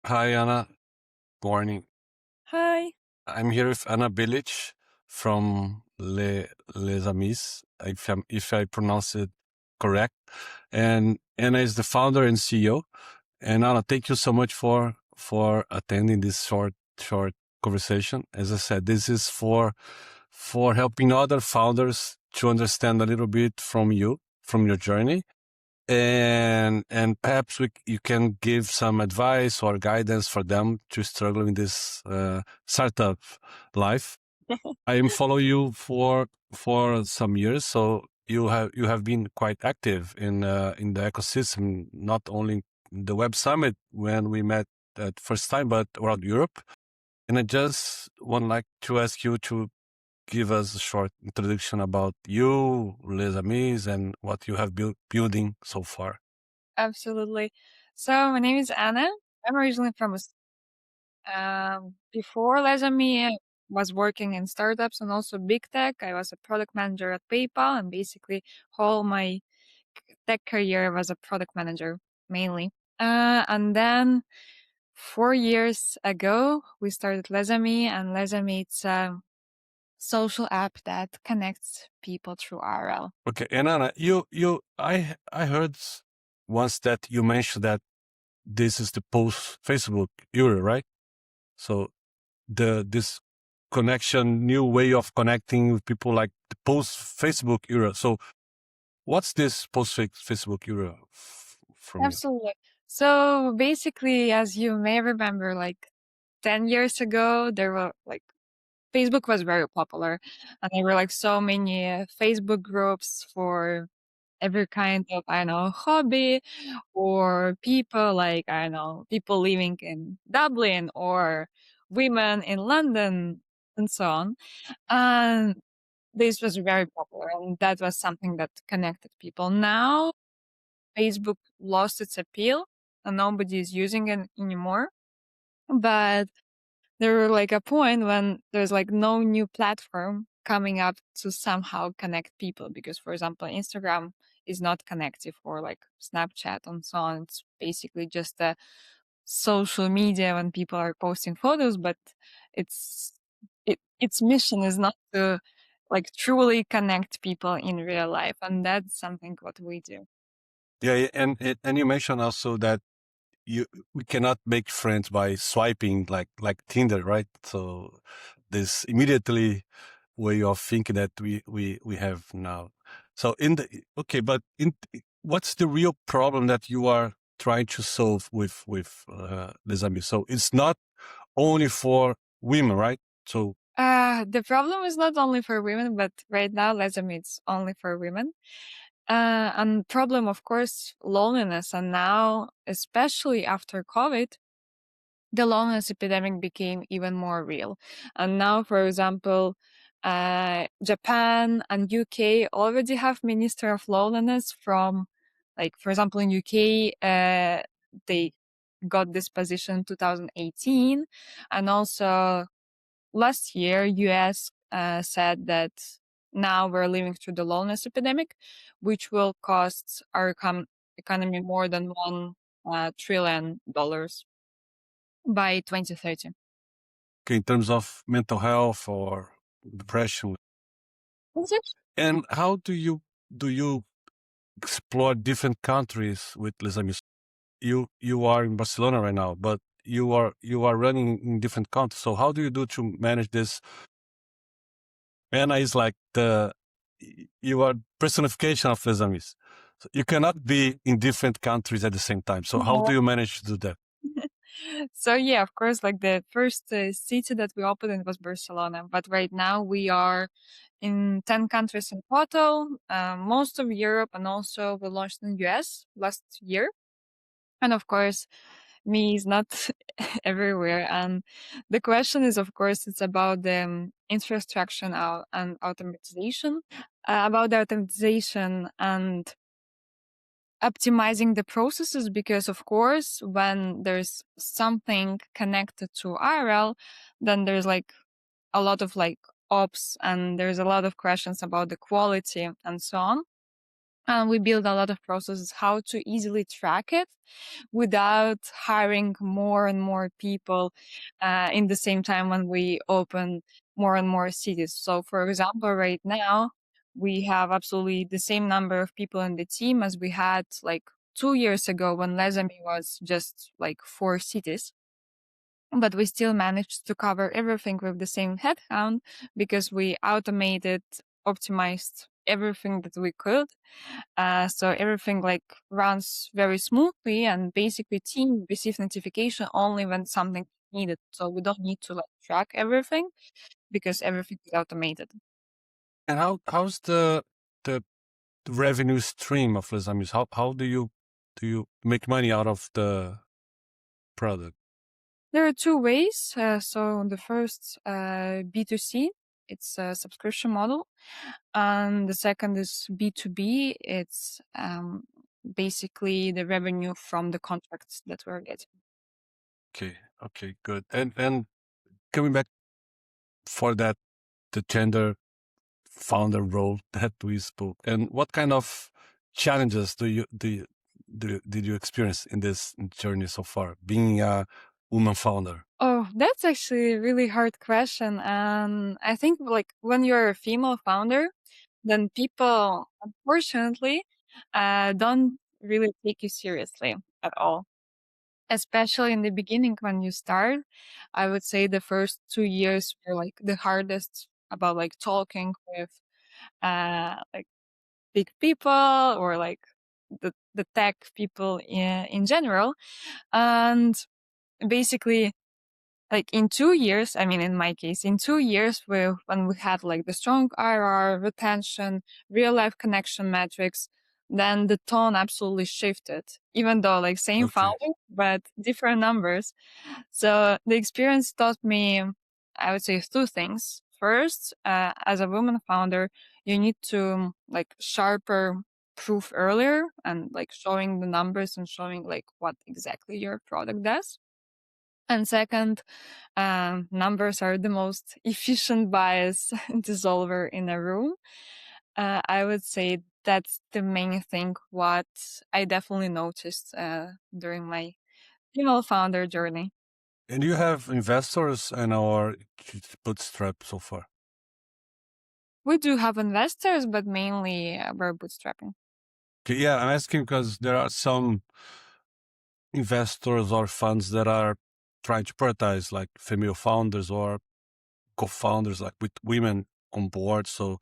Hi, Anna. Morning. Hi. I'm here with Anna Bilych from Les Amis, if I pronounce it correct. And Anna is the founder and CEO. And Anna, thank you so much for attending this short conversation. As I said, this is for helping other founders to understand a little bit from you, from your journey, and perhaps you can give some advice or guidance for them to struggle in this startup life. I am follow you for some years, so you have been quite active in the ecosystem, not only the Web Summit when we met at first time, but around Europe. And I just would like to ask you to give us a short introduction about you, Les Amis, and what you have building so far. Absolutely. So my name is Anna. I'm originally from before Lesami, I was working in startups and also big tech. I was a product manager at PayPal, and basically whole my tech career was a product manager mainly. And then 4 years ago, we started Lesami, and Lesami it's a social app that connects people through RL. Okay, and Anna, I heard once that you mentioned that this is the post Facebook era, right? So this connection, new way of connecting with people, like the post Facebook era. So what's this post Facebook era from you? Absolutely. So basically, as you may remember, like 10 years ago, there were like Facebook was very popular, and there were like so many Facebook groups for every kind of, I don't know, hobby or people like, I don't know, people living in Dublin or women in London and so on. And this was very popular, and that was something that connected people. Now, Facebook lost its appeal and nobody is using it anymore. But there were like a point when there's like no new platform coming up to somehow connect people because, for example, Instagram is not connective or like Snapchat and so on. It's basically just a social media when people are posting photos, but its mission is not to like truly connect people in real life. And that's something what we do. Yeah, and you mentioned also that you we cannot make friends by swiping like Tinder, right? So this immediately way of thinking that we have now. So okay, but what's the real problem that you are trying to solve with the zombie? So it's not only for women, right? So The problem is not only for women, but right now, let's admit it's only for women. And problem, of course, loneliness. And now, especially after COVID, the loneliness epidemic became even more real. And now, for example, Japan and UK already have Minister of Loneliness from, like, for example, in UK, they got this position in 2018. And also last year, US said that now we're living through the loneliness epidemic, which will cost our economy more than $1 trillion by 2030. okay, in terms of mental health or depression, Is it? and how do you explore different countries with Les Amis? You are in Barcelona right now, but you are running in different countries. So how do you do to manage this? Anna is like you are personification of Les Amis. So you cannot be in different countries at the same time. So how No. do you manage to do that? So yeah, of course, like the first city that we opened in was Barcelona, but right now we are in 10 countries in total, most of Europe, and also we launched in US last year. And of course, me is not everywhere. And the question is, of course, it's about the infrastructure and automatization, about the automatization and optimizing the processes, because of course, when there's something connected to IRL, then there's like a lot of like ops and there's a lot of questions about the quality and so on. And we build a lot of processes how to easily track it without hiring more and more people in the same time when we open more and more cities. So, for example, right now, we have absolutely the same number of people in the team as we had like 2 years ago when Lesami was just like 4 cities. But we still managed to cover everything with the same headcount because we automated, optimized everything that we could. So everything like runs very smoothly, and basically team receives notification only when something is needed. So we don't need to like track everything because everything is automated. And how's the revenue stream of Les Amis? How do you make money out of the product? There are two ways. So the first, B2C, it's a subscription model. And the second is B2B. It's basically the revenue from the contracts that we're getting. Okay, good. And coming back for that, the gender founder role that we spoke, and what kind of challenges did you experience in this journey so far, being a woman founder? Oh, that's actually a really hard question. And I think like when you're a female founder, then people unfortunately don't really take you seriously at all. Especially in the beginning when you start, I would say the first 2 years were like the hardest about like talking with like big people or like the tech people in general. And basically like in 2 years, I mean, in my case, in 2 years, when we had like the strong IRR, retention, real life connection metrics, then the tone absolutely shifted, even though like same Okay. founder, but different numbers. So the experience taught me, I would say, two things. First, as a woman founder, you need to like sharper proof earlier and like showing the numbers and showing like what exactly your product does. And second, numbers are the most efficient bias dissolver in a room. I would say that's the main thing what I definitely noticed during my female founder journey. And you have investors and or bootstrap so far? We do have investors, but mainly we're bootstrapping. Okay, yeah, I'm asking because there are some investors or funds that are trying to prioritize like female founders or co-founders, like with women on board. So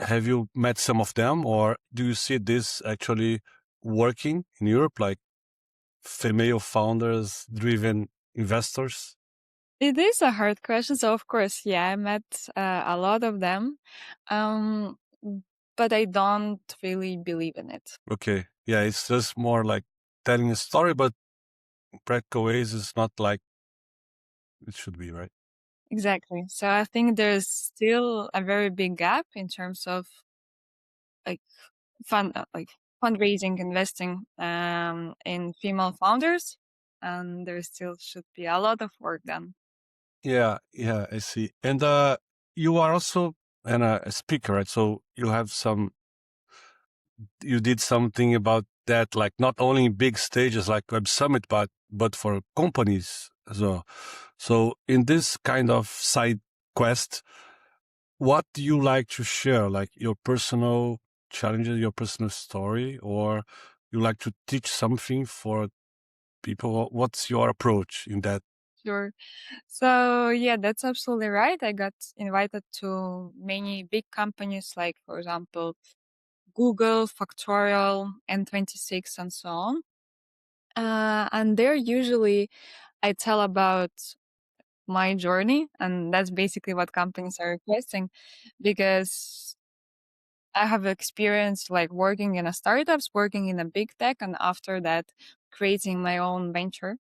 have you met some of them, or do you see this actually working in Europe, like female founders driven investors? It is a hard question. So of course, yeah, I met a lot of them, um, but I don't really believe in it. Okay. Yeah, it's just more like telling a story, but in practical ways, it's not like it should be, right? Exactly. So I think there's still a very big gap in terms of like like fundraising, investing in female founders, and there still should be a lot of work done. Yeah, I see. And you are also a speaker, right? So you did something about that, like not only in big stages like Web Summit, but for companies as well. So in this kind of side quest, what do you like to share? Like your personal challenges, your personal story, or you like to teach something for people? What's your approach in that? Sure. So yeah, that's absolutely right. I got invited to many big companies like, for example, Google, Factorial, N26, and so on. And there usually I tell about my journey, and that's basically what companies are requesting because I have experience like working in a startups, working in a big tech, and after that, creating my own venture.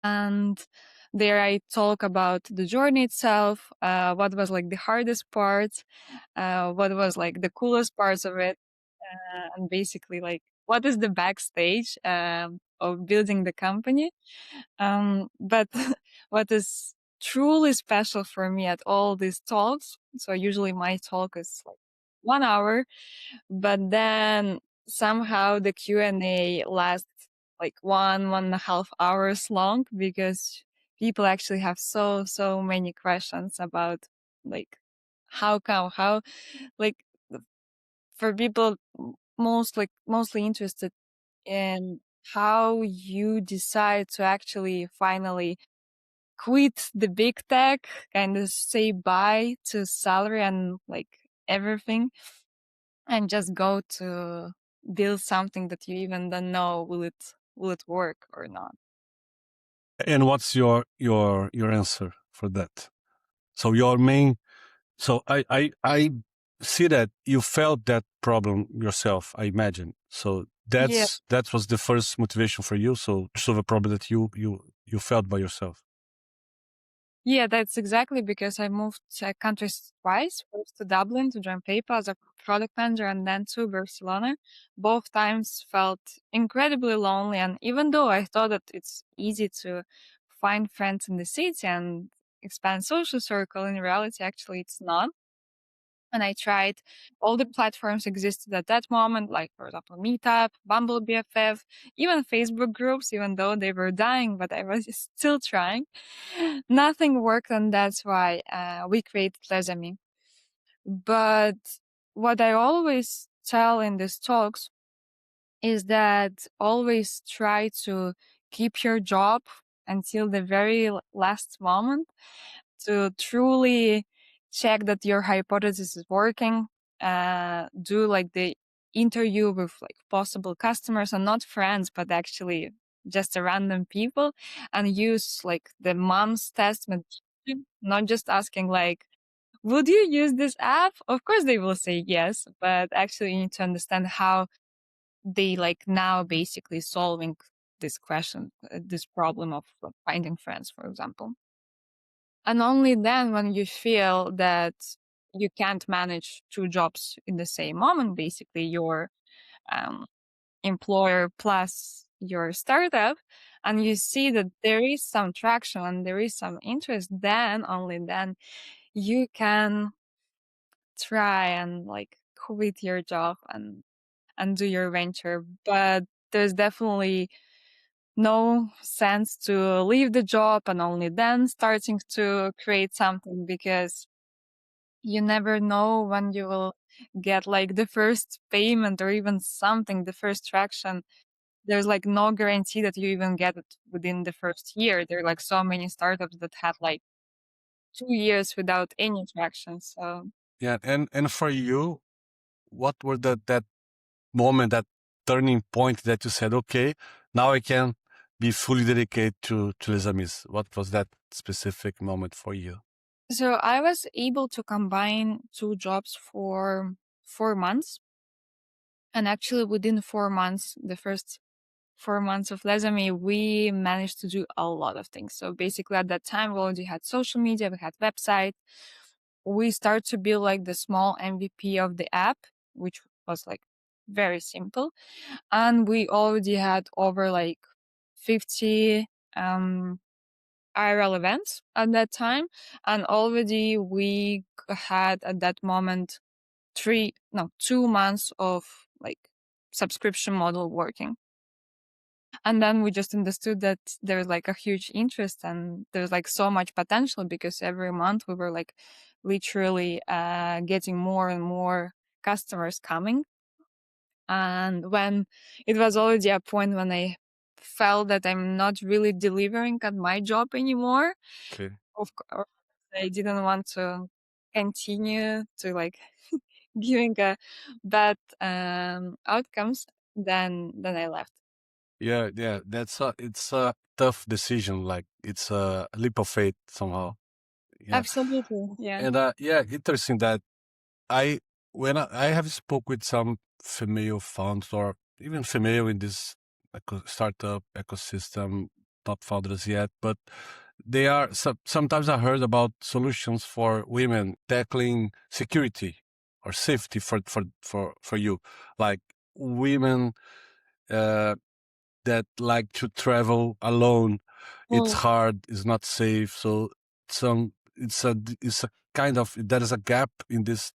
And there I talk about the journey itself, what was like the hardest part, what was like the coolest parts of it, and basically like what is the backstage of building the company. But what is truly special for me at all these talks, so usually my talk is like 1 hour, but then somehow the Q&A lasts like 1.5 hours long because people actually have so many questions about like how come, how, like, for people mostly interested in how you decide to actually finally quit the big tech, kind of say bye to salary and like everything, and just go to build something that you even don't know will it work or not. And what's your answer for that? So your main, so I see that you felt that problem yourself, I imagine. So Yeah. that was the first motivation for you. So to solve a problem that you felt by yourself. Yeah, that's exactly because I moved countries twice, first to Dublin to join PayPal as a product manager and then to Barcelona. Both times felt incredibly lonely. And even though I thought that it's easy to find friends in the city and expand social circle, in reality, actually, it's not. And I tried all the platforms existed at that moment, like, for example, Meetup, Bumble BFF, even Facebook groups, even though they were dying, but I was still trying. Nothing worked, and that's why we created Lesami. But what I always tell in these talks is that always try to keep your job until the very last moment to truly check that your hypothesis is working. Do like the interview with like possible customers and not friends, but actually just a random people, and use like the mom's test method, not just asking like, would you use this app? Of course they will say yes, but actually you need to understand how they like now basically solving this question, this problem of finding friends, for example. And only then, when you feel that you can't manage two jobs in the same moment, basically your um, employer plus your startup, and you see that there is some traction and there is some interest, then only then you can try and like quit your job and do your venture. But there's definitely no sense to leave the job and only then starting to create something, because you never know when you will get like the first payment or even something, the first traction. There's like no guarantee that you even get it within the first year. There are like so many startups that had like 2 years without any traction. So Yeah, and for you, what were that moment, that turning point that you said, okay, now I can be fully dedicated to Les Amis? What was that specific moment for you? so I was able to combine two jobs for 4 months. And actually within 4 months, the first 4 months of Lesami, we managed to do a lot of things. So basically at that time, we already had social media, we had website. We started to build like the small MVP of the app, which was like very simple. And we already had over like 50 IRL events at that time. And already we had at that moment 2 months of like subscription model working. And then we just understood that there's like a huge interest and there's like so much potential, because every month we were like literally getting more and more customers coming. And when it was already a point when I felt that I'm not really delivering at my job anymore, Okay. of course, I didn't want to continue to like giving a bad outcomes, then I left. Yeah, it's a tough decision. Like it's a leap of faith somehow. Yeah, Absolutely. Yeah. and yeah, interesting that I when I have spoke with some female founders or even female in this startup ecosystem, not founders yet, but they are sometimes I heard about solutions for women tackling security or safety for you, like women uh, that like to travel alone. It's Mm. hard, it's not safe, so it's a kind of there is a gap in this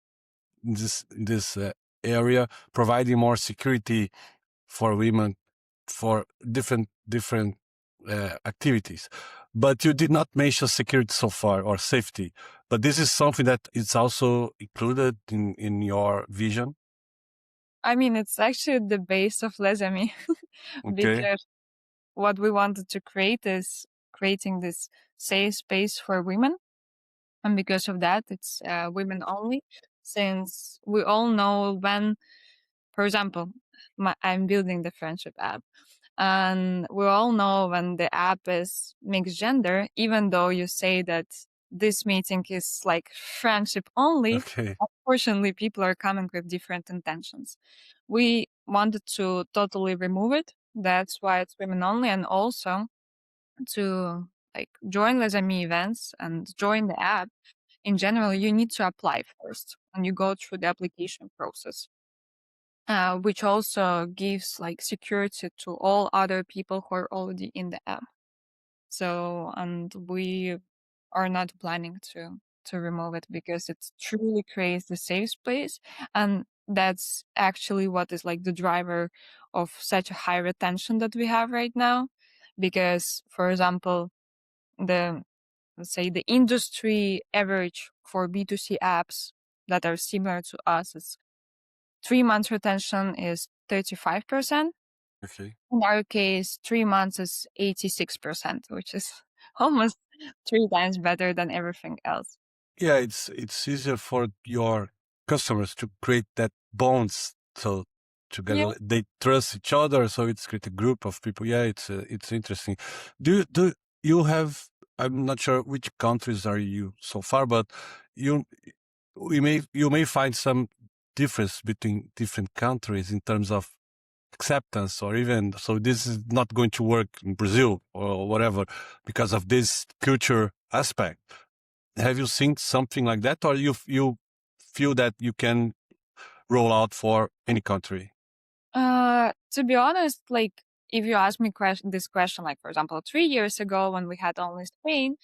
in this area, providing more security for women for different activities. But you did not mention security so far or safety. But this is something that is also included in your vision. I mean, it's actually the base of Les Amis Okay. because what we wanted to create is creating this safe space for women. And because of that, it's women only, since we all know when, for example, I'm building the friendship app. And we all know when the app is mixed gender, even though you say that this meeting is like friendship only, Okay. unfortunately, people are coming with different intentions. We wanted to totally remove it. That's why it's women only. And also to like join Les Amis events and join the app, in general, you need to apply first and you go through the application process. Which also gives like security to all other people who are already in the app. So, and we are not planning to remove it because it truly creates the safe space, and that's actually what is like the driver of such a high retention that we have right now. Because, for example, the let's say the industry average for B2C apps that are similar to us is 3 months retention is 35%. Okay. In our case, 3 months is 86%, which is almost 3 times better than everything else. Yeah, it's easier for your customers to create that bonds. So Yeah. together they trust each other. So it's create a group of people. Yeah, it's interesting. Do you have? I'm not sure which countries are you so far, but you you may find some difference between different countries in terms of acceptance, or even so this is not going to work in Brazil or whatever because of this culture aspect. Have you seen something like that, or you feel that you can roll out for any country? To be honest, like if you ask me this question, like for example, 3 years ago when we had only Spain,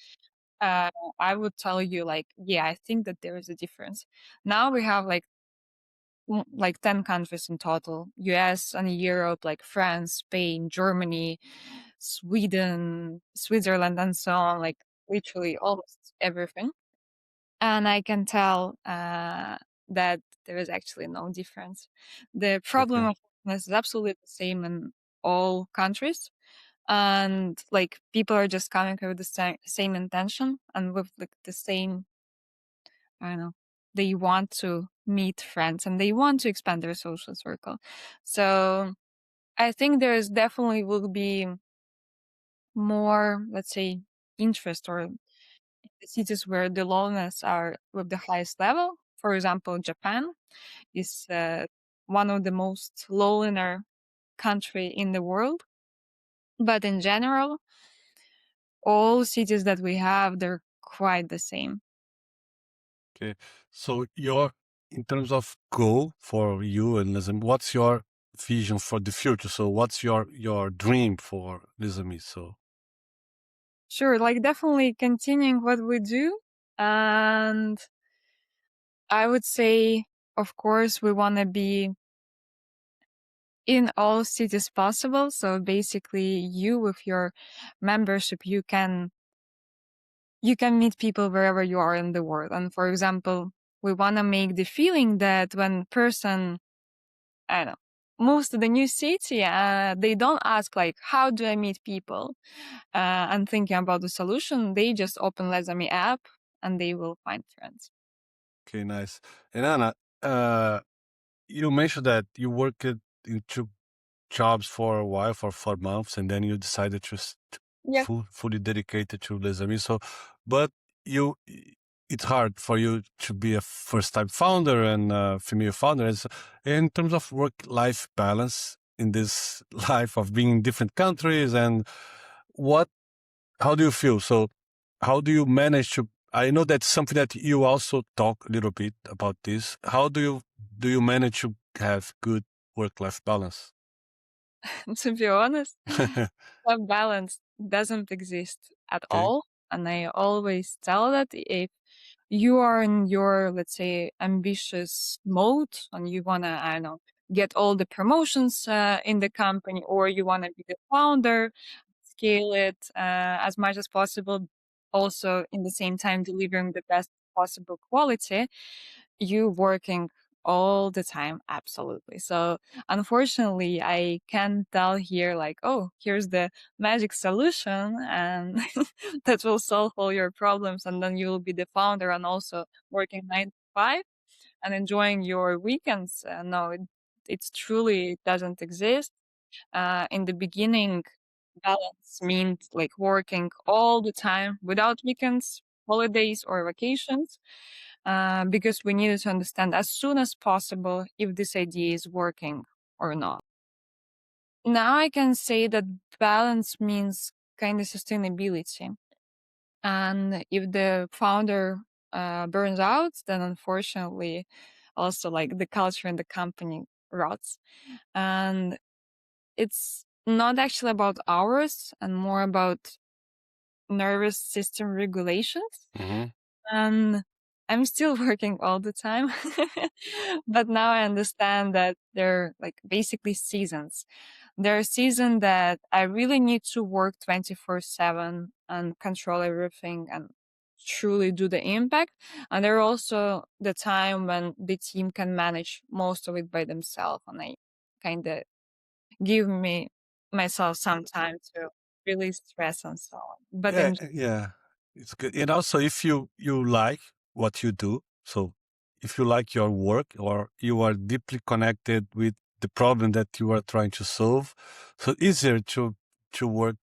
uh, I would tell you like, yeah, I think that there is a difference. Now we have like 10 countries in total, US and Europe, like France, Spain, Germany, Sweden, Switzerland, and so on, like literally almost everything. And I can tell that there is actually no difference. The problem Okay. of homelessness is absolutely the same in all countries. And like people are just coming with the same intention and with like the same, I don't know, they want to meet friends and they want to expand their social circle. So I think there is definitely will be more, let's say, interest or the cities where the loneliness are with the highest level. For example, Japan is one of the most loner country in the world. But in general, all cities that we have, they're quite the same. Okay. So your in terms of goal for you and Lism, what's your vision for the future? So what's your dream for Lism? So Sure, like definitely continuing what we do. And I would say, of course, we want to be in all cities possible. So basically, you with your membership, you can meet people wherever you are in the world. And for example, we want to make the feeling that when person, I don't know, moves to the new city, they don't ask like, how do I meet people? And thinking about the solution, they just open Les Amis app and they will find friends. okay, nice. And Anna, uh, you mentioned that you worked in two jobs for a while, for 4 months, and then you decided to Yeah. fully dedicated to Les Amis. So, but you, it's hard for you to be a first-time founder and female founder. And so, in terms of work-life balance in this life of being in different countries, and what, how do you feel? So, how do you manage to? I know that's something that you also talk a little bit about this. How do you manage to have good work-life balance? To be honest, that balance doesn't exist at Okay. all. And I always tell that if you are in your, let's say, ambitious mode and you want to, I don't know, get all the promotions in the company, or you want to be the founder, scale it as much as possible, also in the same time delivering the best possible quality, you working all the time. Absolutely. So unfortunately, I can't tell here like, oh, here's the magic solution and that will solve all your problems. And then you'll be the founder and also working 9 to 5 and enjoying your weekends. No, it's truly doesn't exist. In the beginning, balance means like working all the time without weekends, holidays, or vacations, because we needed to understand as soon as possible if this idea is working or not. Now I can say that balance means kind of sustainability. And if the founder burns out, then unfortunately, also like the culture in the company rots. And it's not actually about hours and more about nervous system regulations. Mm-hmm. And I'm still working all the time. But now I understand that they're like basically seasons. There are seasons that I really need to work 24/7 and control everything and truly do the impact. And there are also the time when the team can manage most of it by themselves. And I kind of give myself some time to release stress and so on. But Yeah, enjoy. yeah, it's good. And also, if you like what you do, so if you like your work or you are deeply connected with the problem that you are trying to solve, so easier to work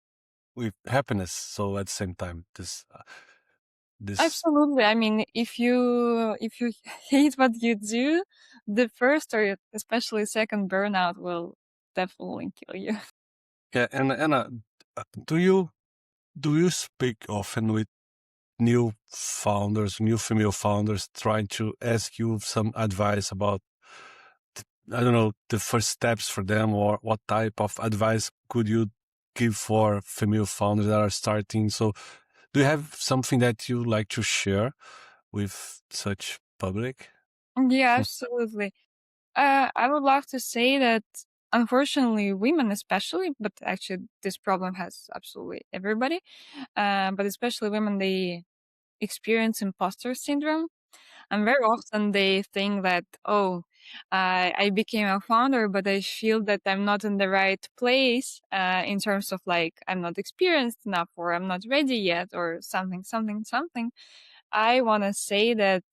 with happiness. So at the same time, this Absolutely. I mean, if you hate what you do, the first or especially second burnout will definitely kill you. yeah. And do you speak often with new founders, new female founders, trying to ask you some advice about, I don't know, the first steps for them, or what type of advice could you give for female founders that are starting? So, do you have something that you like to share with such public? Yeah, absolutely. I would love to say that unfortunately, women especially, but actually this problem has absolutely everybody. But especially women, they experience imposter syndrome. And very often they think that, oh, I became a founder, but I feel that I'm not in the right place in terms of like, I'm not experienced enough or I'm not ready yet or something, something, something. I want to say that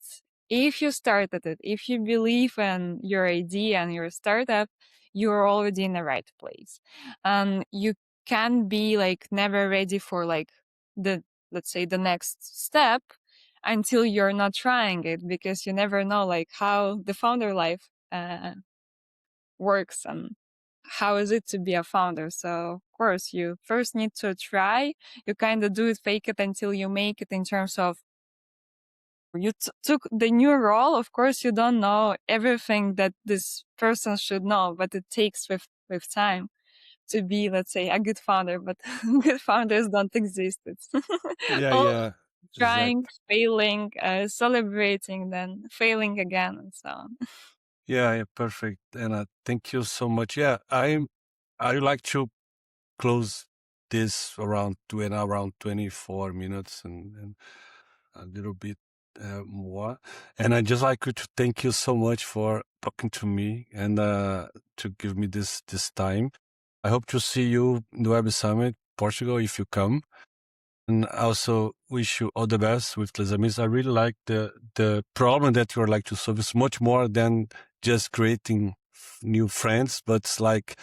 if you started it, if you believe in your idea and your startup, you're already in the right place. And you can be like never ready for like the, let's say, the next step until you're not trying it, because you never know like how the founder life works and how is it to be a founder. So of course you first need to try. You kind of do it, fake it until you make it, in terms of you took the new role. Of course you don't know everything that this person should know, but it takes with time to be, let's say, a good founder. But good founders don't exist. It's Yeah, all yeah, trying, exactly. failing, celebrating, then failing again, and so on. Yeah, yeah, perfect. And thank you so much. Yeah, I like to close this around around 24 minutes and a little bit more. And I just like to thank you so much for talking to me and to give me this time. I hope to see you in the Web Summit, Portugal, if you come. And I also wish you all the best with Les Amis. I really like the problem that you are like to solve. It's much more than just creating new friends, but it's like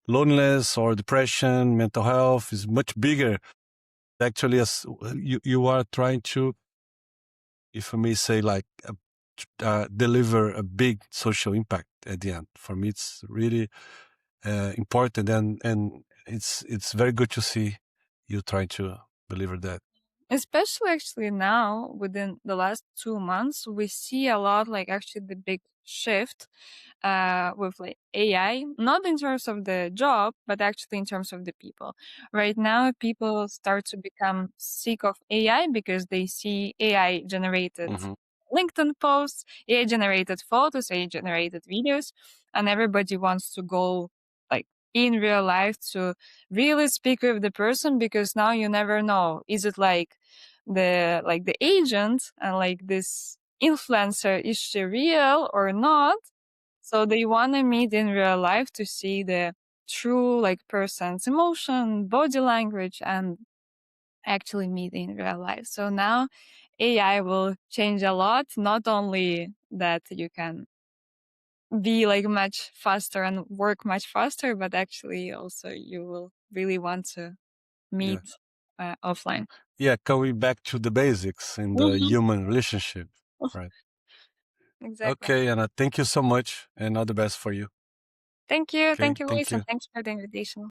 loneliness or depression, mental health is much bigger. Actually, as you are trying to, if I may say, like deliver a big social impact at the end. For me, it's really important, and it's very good to see you trying to deliver that. Especially actually now, within the last 2 months, we see a lot, like actually the big shift with like AI, not in terms of the job, but actually in terms of the people. Right now, people start to become sick of AI because they see AI generated Hmm. LinkedIn posts, AI generated photos, AI generated videos, and everybody wants to go like in real life to really speak with the person, because now you never know, is it like the agent and like this influencer, is she real or not? So they want to meet in real life to see the true like person's emotion, body language, and actually meet in real life. So now AI will change a lot, not only that you can be like much faster and work much faster, but actually also you will really want to Yeah. meet offline. Yeah, coming back to the basics in the Mhm. human relationship, right? Exactly. Okay, Anna, thank you so much and all the best for you. Thank you. Okay, Thank you, thank Luis, and you. thanks for the invitation.